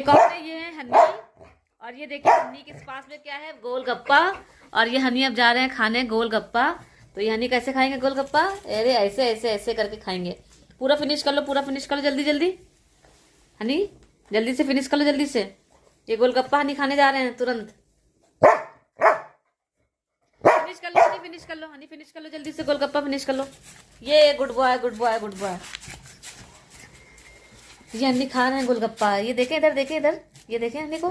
कौन है? ये है हनी। और ये देखिए हनी के पास में क्या है? गोलगप्पा। और ये हनी अब जा रहे हैं खाने गोलगप्पा। तो ये हनी कैसे खाएंगे गोलगप्पा? अरे ऐसे ऐसे ऐसे करके खाएंगे। पूरा फिनिश कर लो, पूरा फिनिश कर लो, जल्दी जल्दी। हनी जल्दी से फिनिश कर लो, जल्दी से। ये गोलगप्पा हनी खाने जा रहे हैं तुरंत। फिनिश कर लो हनी, फिनिश कर लो हनी, फिनिश कर लो जल्दी से, गोलगप्पा फिनिश कर लो। ये good boy, good boy, good boy. ये हनी खा रहे हैं गोलगप्पा। ये देखें इधर, देखें इधर, ये देखें हनी को।